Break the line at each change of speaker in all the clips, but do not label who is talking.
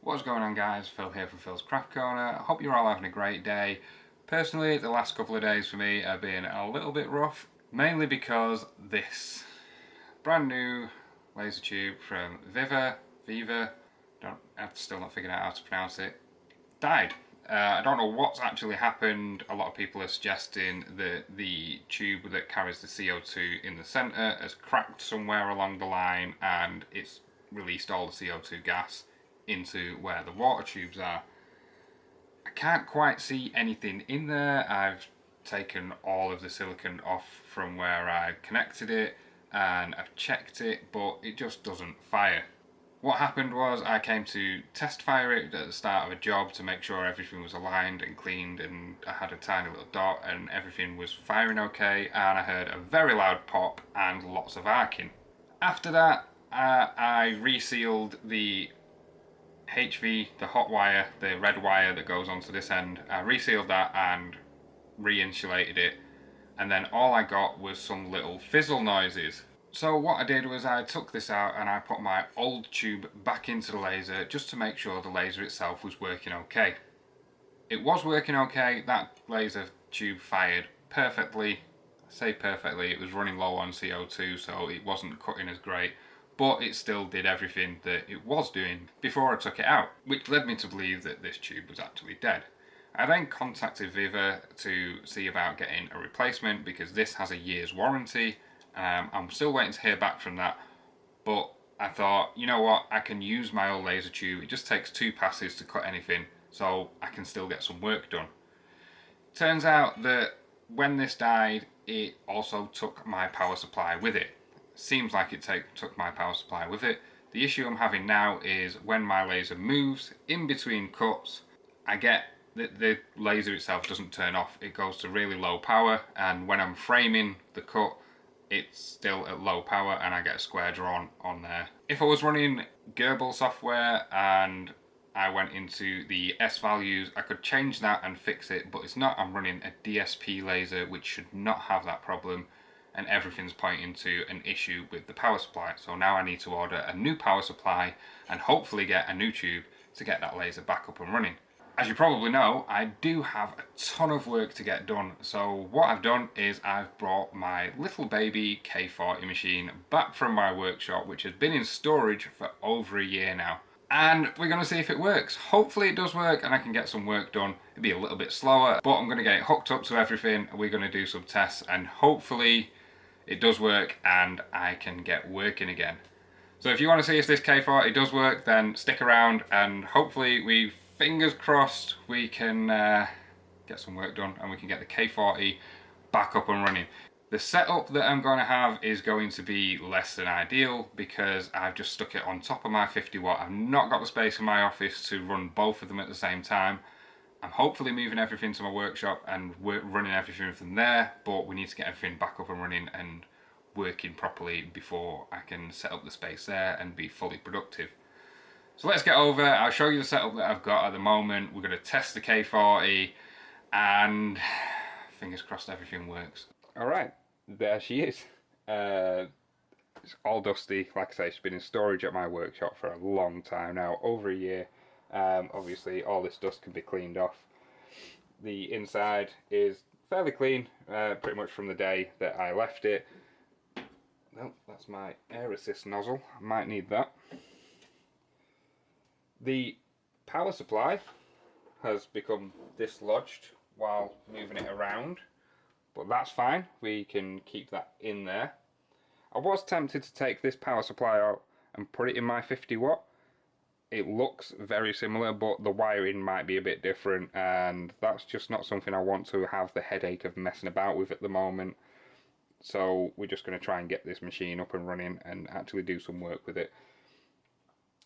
What's going on, guys? Phil here from Philscraftcorner. I hope you're all having a great day. Personally, the last couple of days for me have been a little bit rough, mainly because this brand new laser tube from Viva, I've still not figured out how to pronounce it, died. I don't know what's actually happened. A lot of people are suggesting that the tube that carries the CO2 in the centre has cracked somewhere along the line and it's released all the CO2 gas into where the water tubes are. I can't quite see anything in there. I've taken all of the silicon off from where I connected it and I've checked it, but it just doesn't fire. What happened was I came to test fire it at the start of a job to make sure everything was aligned and cleaned, and I had a tiny little dot and everything was firing okay, and I heard a very loud pop and lots of arcing. After that, I resealed the HV, the hot wire, the red wire that goes onto this end. I resealed that and re-insulated it, and then all I got was some little fizzle noises. So what I did was I took this out and I put my old tube back into the laser just to make sure the laser itself was working okay. It was working okay. That laser tube fired perfectly. I say perfectly, it was running low on CO2, so it wasn't cutting as great, but it still did everything that it was doing before I took it out, which led me to believe that this tube was actually dead. I then contacted Viva to see about getting a replacement because this has a year's warranty. I'm still waiting to hear back from that, but I thought, you know what, I can use my old laser tube. It just takes 2 passes to cut anything, so I can still get some work done. Turns out that when this died, it also took my power supply with it. Seems like it took my power supply with it. The issue I'm having now is when my laser moves in between cuts, I get the laser itself doesn't turn off. It goes to really low power, and when I'm framing the cut, it's still at low power and I get a square drawn on there. If I was running Gerbil software and I went into the S values, I could change that and fix it, but it's not. I'm running a DSP laser, which should not have that problem, and everything's pointing to an issue with the power supply. So now I need to order a new power supply and hopefully get a new tube to get that laser back up and running. As you probably know, I do have a ton of work to get done, so what I've done is I've brought my little baby K40 machine back from my workshop, which has been in storage for over a year now. And we're going to see if it works. Hopefully it does work and I can get some work done. It'll be a little bit slower, but I'm going to get it hooked up to everything. We're going to do some tests and hopefully it does work and I can get working again. So if you want to see if this K40 does work, then stick around and hopefully fingers crossed, we can get some work done and we can get the K40 back up and running. The setup that I'm going to have is going to be less than ideal because I've just stuck it on top of my 50 watt. I've not got the space in my office to run both of them at the same time. I'm hopefully moving everything to my workshop and running everything from there, but we need to get everything back up and running and working properly before I can set up the space there and be fully productive. So let's get over, I'll show you the setup that I've got at the moment. We're going to test the K40 and fingers crossed everything works. Alright, there she is. It's all dusty. Like I say, she's been in storage at my workshop for a long time now, over a year. Obviously all this dust can be cleaned off. The inside is fairly clean, pretty much from the day that I left it. Well, that's my air assist nozzle, I might need that. The power supply has become dislodged while moving it around, but that's fine, we can keep that in there. I was tempted to take this power supply out and put it in my 50 watt. It looks very similar, but the wiring might be a bit different, and that's just not something I want to have the headache of messing about with at the moment. So we're just going to try and get this machine up and running and actually do some work with it.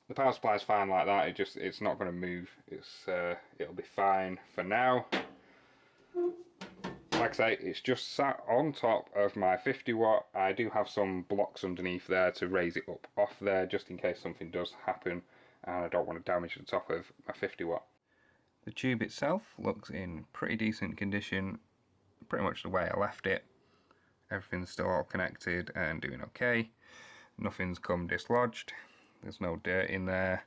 The power supply is fine like that. It's not going to move. It'll be fine for now. Like I say, it's just sat on top of my 50 watt. I do have some blocks underneath there to raise it up off there just in case something does happen and I don't want to damage the top of my 50 watt. The tube itself looks in pretty decent condition, pretty much the way I left it. Everything's still all connected and doing okay. Nothing's come dislodged. There's no dirt in there.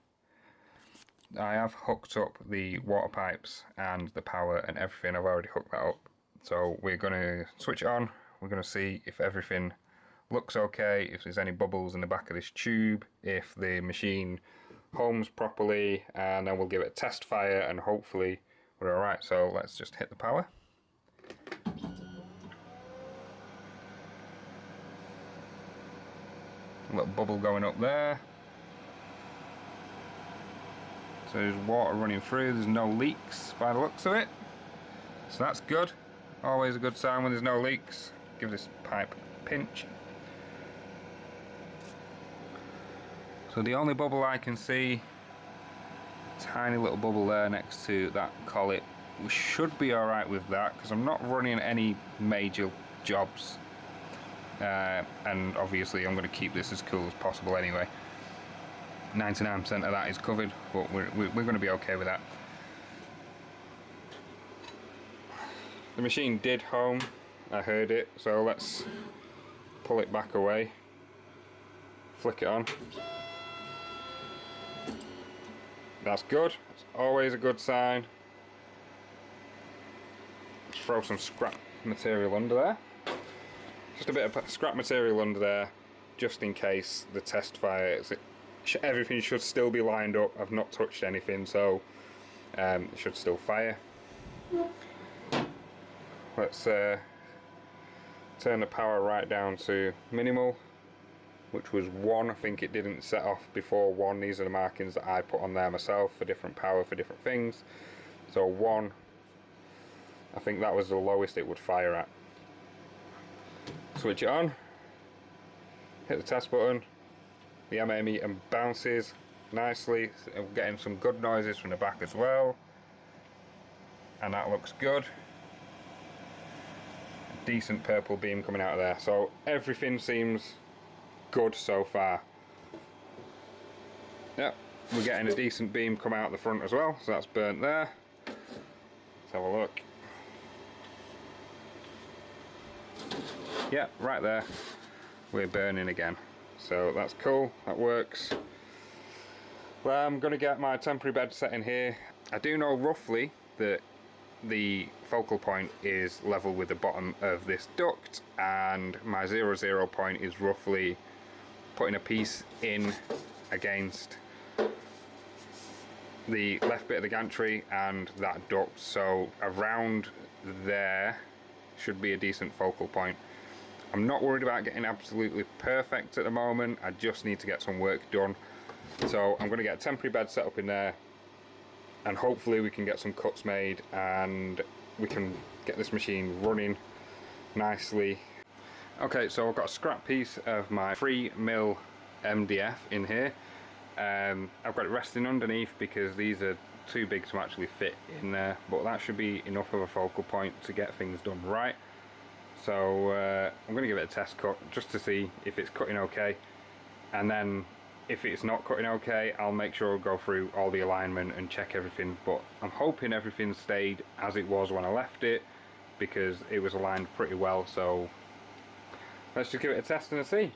I have hooked up the water pipes and the power and everything. I've already hooked that up. So we're going to switch it on. We're going to see if everything looks okay, if there's any bubbles in the back of this tube, if the machine homes properly, and then we'll give it a test fire and hopefully we're alright. So let's just hit the power. A little bubble going up there. So there's water running through, there's no leaks by the looks of it. So that's good. Always a good sign when there's no leaks. Give this pipe a pinch. So the only bubble I can see, tiny little bubble there next to that collet. We should be alright with that because I'm not running any major jobs. And obviously I'm going to keep this as cool as possible anyway. 99% of that is covered, but we're going to be okay with that. The machine did home, I heard it, so let's pull it back away, flick it on. That's good, it's always a good sign. Let's throw some scrap material under there. Just a bit of scrap material under there, just in case the test fires. Everything should still be lined up. I've not touched anything, so it should still fire. Let's turn the power right down to minimal, which was 1. I think it didn't set off before 1. These are the markings that I put on there myself for different power for different things. So 1, I think that was the lowest it would fire at. Switch it on, hit the test button, the MA meter bounces nicely. I'm getting some good noises from the back as well, and that looks good. A decent purple beam coming out of there, so everything seems good so far. Yep, we're getting a decent beam come out the front as well, so that's burnt there. Let's have a look. Yeah, right there, we're burning again. So that's cool, that works. Well, I'm going to get my temporary bed set in here. I do know roughly that the focal point is level with the bottom of this duct, and my 0 point is roughly putting a piece in against the left bit of the gantry and that duct, so around there should be a decent focal point. I'm not worried about getting absolutely perfect at the moment, I just need to get some work done. So I'm going to get a temporary bed set up in there, and hopefully we can get some cuts made and we can get this machine running nicely. Okay, so I've got a scrap piece of my 3mm MDF in here. I've got it resting underneath because these are too big to actually fit in there, but that should be enough of a focal point to get things done right. So I'm going to give it a test cut just to see if it's cutting okay, and then if it's not cutting okay, I'll make sure I'll go through all the alignment and check everything, but I'm hoping everything stayed as it was when I left it because it was aligned pretty well. So let's just give it a test and a see.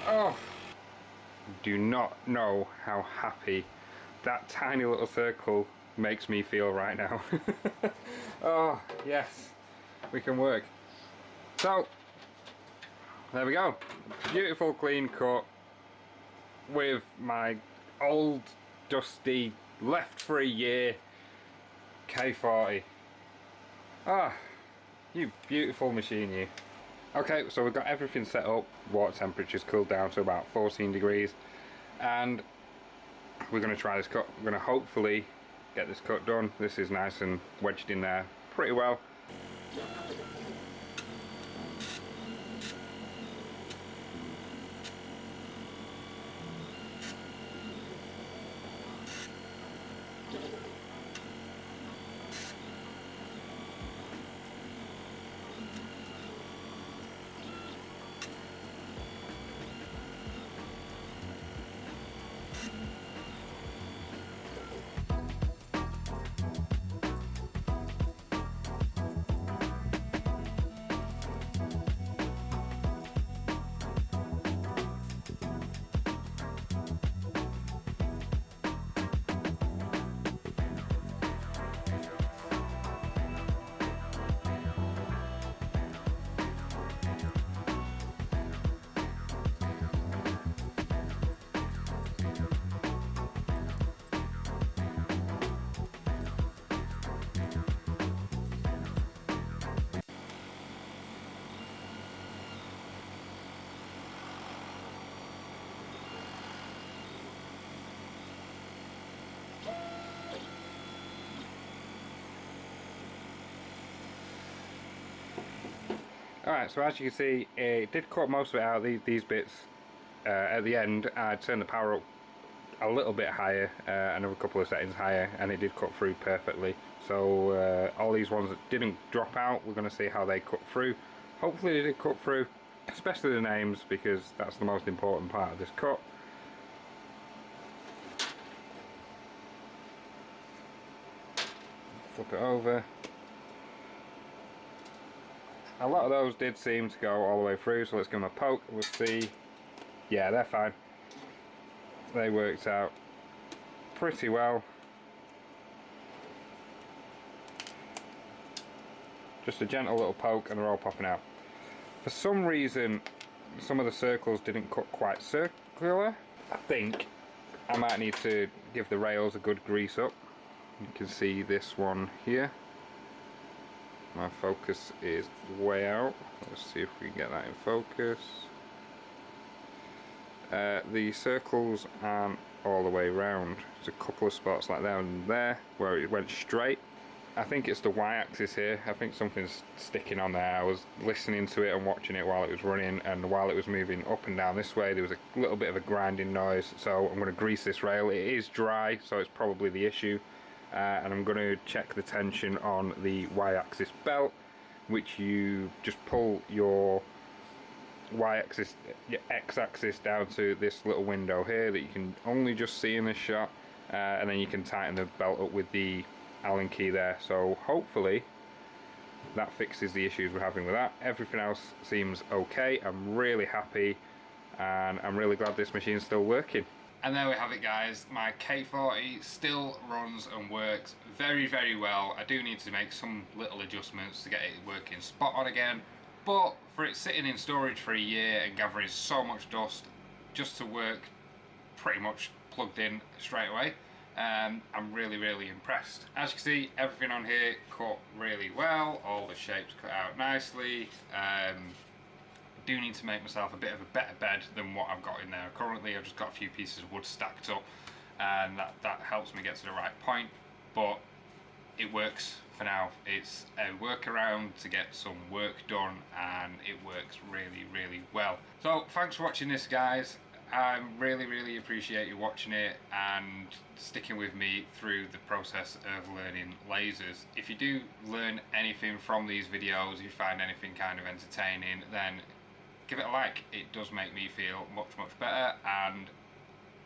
Oh, do not know how happy that tiny little circle makes me feel right now. Oh yes, we can work. So there we go, beautiful clean cut with my old dusty left for a year K40. Ah, you beautiful machine, you. Okay, so we've got everything set up, water temperature's cooled down to about 14 degrees, and we're going to try this cut. We're going to hopefully get this cut done. This is nice and wedged in there pretty well. Alright, so as you can see, it did cut most of it out, these bits. At the end, I turned the power up a little bit higher, another couple of settings higher, and it did cut through perfectly. So all these ones that didn't drop out, we're going to see how they cut through. Hopefully they did cut through, especially the names, because that's the most important part of this cut. Flip it over. A lot of those did seem to go all the way through, so let's give them a poke. We'll see. Yeah, they're fine. They worked out pretty well. Just a gentle little poke and they're all popping out. For some reason, some of the circles didn't cut quite circular. I think I might need to give the rails a good grease up. You can see this one here. My focus is way out. Let's see if we can get that in focus. The circles aren't all the way round. There's a couple of spots like that and there where it went straight. I think it's the y-axis here. I think something's sticking on there. I was listening to it and watching it while it was running, and while it was moving up and down this way there was a little bit of a grinding noise, so I'm going to grease this rail. It is dry, so it's probably the issue. And I'm going to check the tension on the y-axis belt, which you just pull your y-axis, your x-axis down to this little window here that you can only just see in this shot, and then you can tighten the belt up with the Allen key there. So hopefully that fixes the issues we're having with that. Everything else seems okay. I'm really happy, and I'm really glad this machine's still working. And there we have it, guys. My K40 still runs and works very, very well. I do need to make some little adjustments to get it working spot on again, but for it sitting in storage for a year and gathering so much dust just to work pretty much plugged in straight away, I'm really, really impressed. As you can see, everything on here cut really well. All the shapes cut out nicely. Do need to make myself a bit of a better bed than what I've got in there currently. I've just got a few pieces of wood stacked up, and that helps me get to the right point, but it works for now. It's a workaround to get some work done, and it works really, really well. So thanks for watching this, guys. I really, really appreciate you watching it and sticking with me through the process of learning lasers. If you do learn anything from these videos, if you find anything kind of entertaining, then give it a like. It does make me feel much, much better, and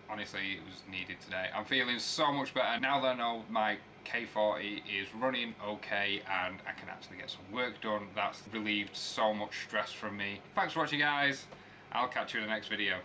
honestly it was needed today. I'm feeling so much better now that I know my K40 is running okay and I can actually get some work done. That's relieved so much stress from me. Thanks for watching, guys. I'll catch you in the next video.